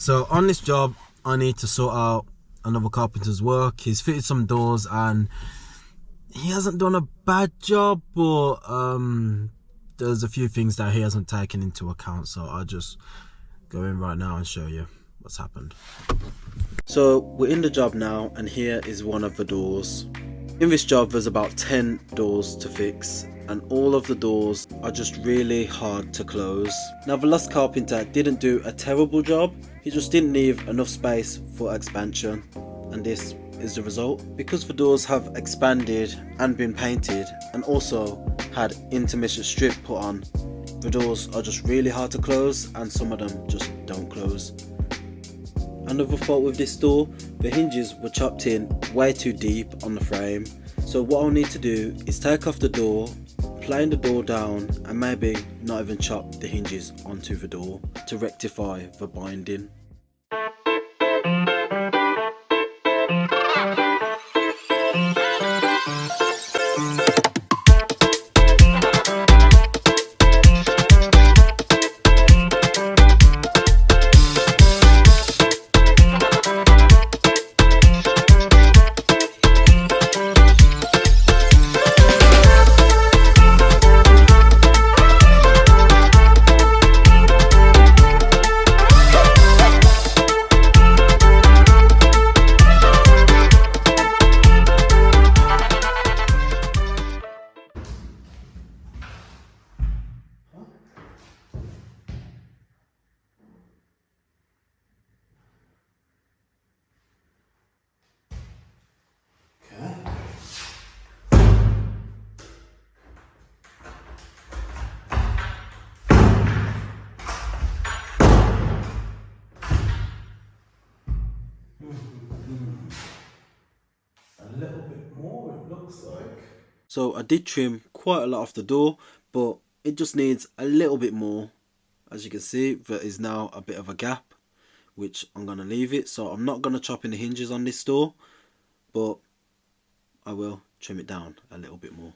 So on this job, I need to sort out another carpenter's work. He's fitted some doors and he hasn't done a bad job, but there's a few things that he hasn't taken into account. So I'll just go in right now and show you what's happened. So we're in the job now, and here is one of the doors. In this job there's about 10 doors to fix, and all of the doors are just really hard to close. Now the last carpenter didn't do a terrible job, he just didn't leave enough space for expansion, and this is the result. Because the doors have expanded and been painted and also had intermittent strip put on, the doors are just really hard to close, and some of them just don't close. Another fault with this door, the hinges were chopped in way too deep on the frame. So what I'll need to do is take off the door, plane the door down, and maybe not even chop the hinges onto the door to rectify the binding. A little bit more, it looks like. So I did trim quite a lot off the door, but it just needs a little bit more. As you can see, there is now a bit of a gap, which I'm going to leave it. So I'm not going to chop in the hinges on this door, but I will trim it down a little bit more.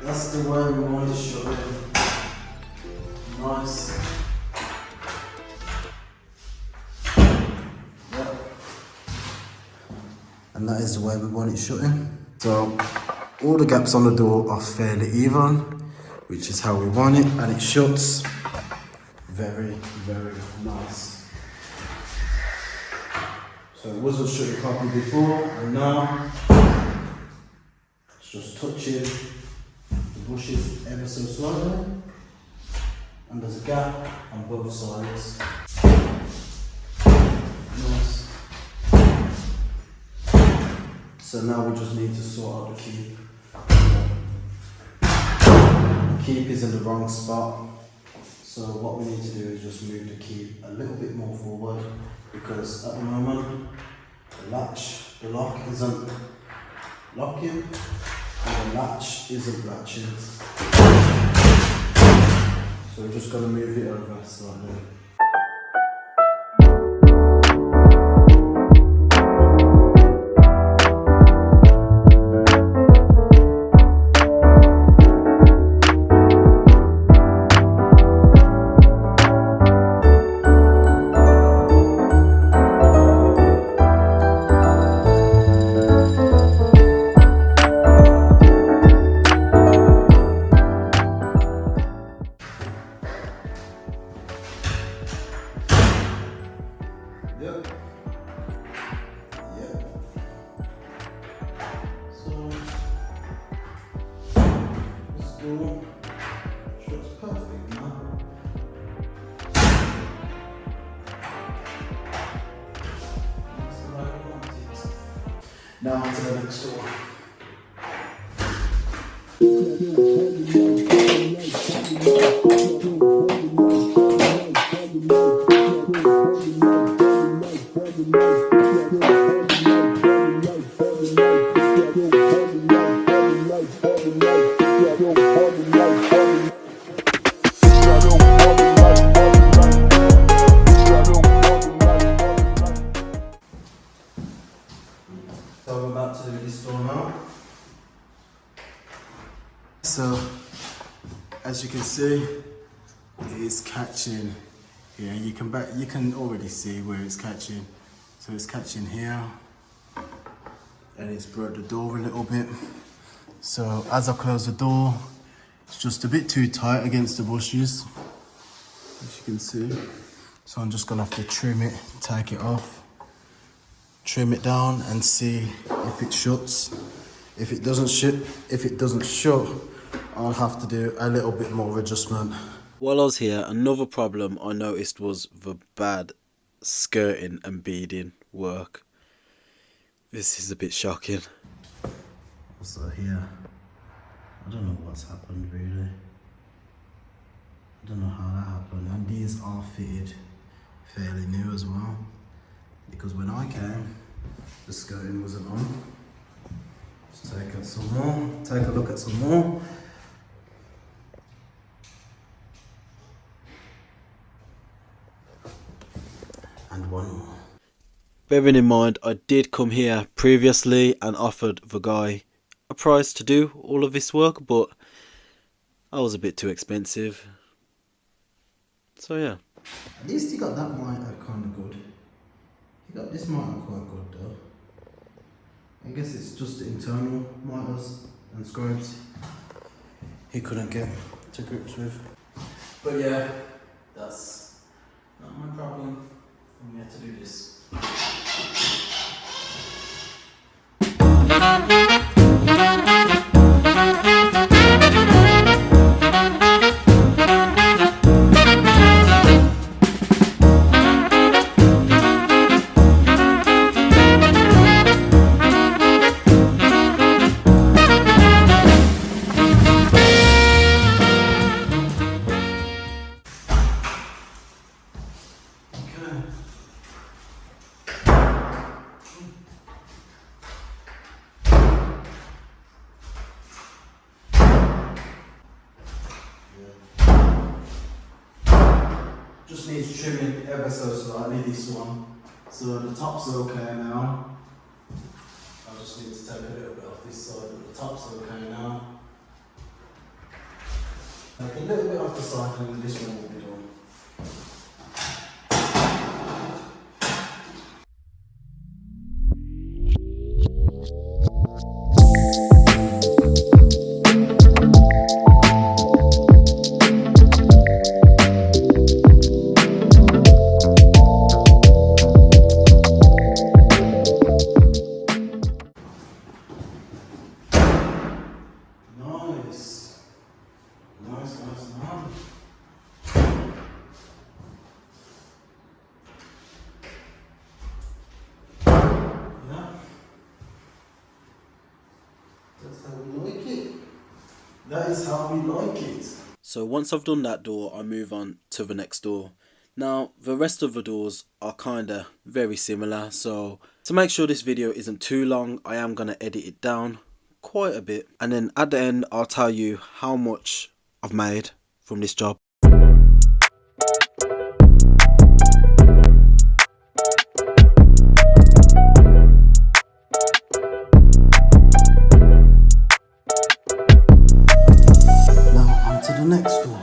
That's the way we want to show it. Nice. Yep. And that is the way we want it shutting. So all the gaps on the door are fairly even, which is how we want it, and it shuts very, very nice. So it wasn't shutting properly before, and now it's just touching the bushes ever so slightly, and there's a gap on both sides. Nice. So now we just need to sort out the keep. The keep is in the wrong spot, so what we need to do is just move the keep a little bit more forward, because at the moment the lock isn't locking, and the latch isn't latching. So we're just going to move it over slightly. Yep. Yep. So this door shuts perfect now. That's the way I want it. Now onto the next door. So I'm about to do this door now. So, as you can see, it is catching. Yeah, you can already see where it's catching. So it's catching here, and it's brought the door a little bit. So as I close the door, it's just a bit too tight against the bushes, as you can see. So I'm just gonna have to trim it, take it off, trim it down, and see if it shuts. If it doesn't shut, I'll have to do a little bit more adjustment. While I was here, another problem I noticed was the bad skirting and beading work. This is a bit shocking. Also here, I don't know what's happened really. I don't know how that happened. And these are fitted fairly new as well, because when I came, the skirting wasn't on. Let's take out some more, take a look at some more. And one more. Bearing in mind, I did come here previously and offered the guy a price to do all of this work, but I was a bit too expensive. So yeah. At least he got that miter kind of good. He got this miter quite good though. I guess it's just the internal miters and scrubs he couldn't get to grips with. But yeah, that's not my problem. I'm here to do this. Just needs trimming ever so slightly, this one. So the top's okay now. I just need to take a little bit off this side, but the top's okay now. Take a little bit off the side and this one will be done. That is how we like it. So once I've done that door, I move on to the next door. Now, the rest of the doors are kinda very similar, so to make sure this video isn't too long, I am gonna edit it down quite a bit. And then at the end, I'll tell you how much I've made from this job. To the next door.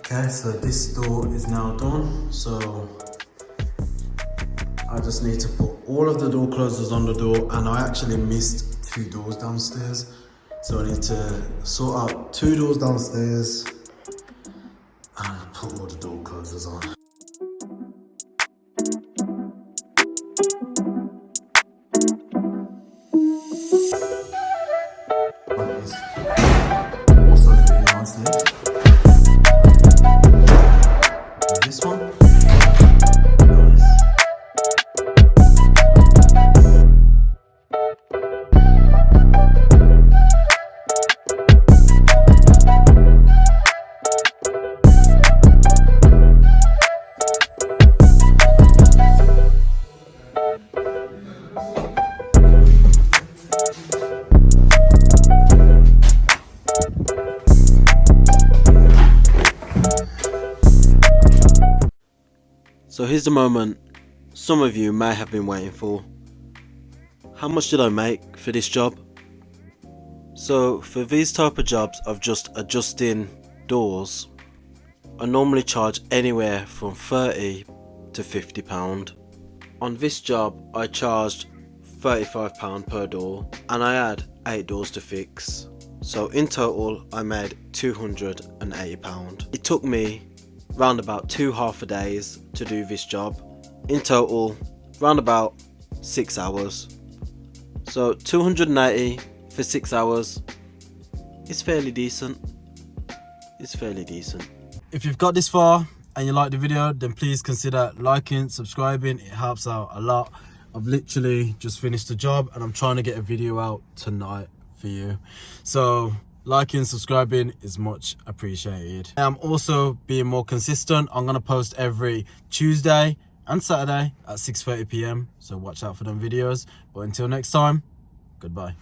Okay, so this door is now done. So I just need to put all of the door closers on the door, and I actually missed 2 doors downstairs. So I need to sort out 2 doors downstairs and put all the door closers on. Also fitting nicely. This one. Nice. So here's the moment some of you may have been waiting for. How much did I make for this job? So for these type of jobs of just adjusting doors, I normally charge anywhere from £30 to £50. On this job I charged £35 per door, and I had 8 doors to fix. So in total I made £280. It took me round about 2 half a days to do this job. In total, round about 6 hours. So 280 for 6 hours is fairly decent. It's fairly decent. If you've got this far and you like the video, then please consider liking, subscribing. It helps out a lot. I've literally just finished the job and I'm trying to get a video out tonight for you. So liking, subscribing is much appreciated. I'm also being more consistent. I'm going to post every Tuesday and Saturday at 6:30 PM. So watch out for them videos. But until next time, goodbye.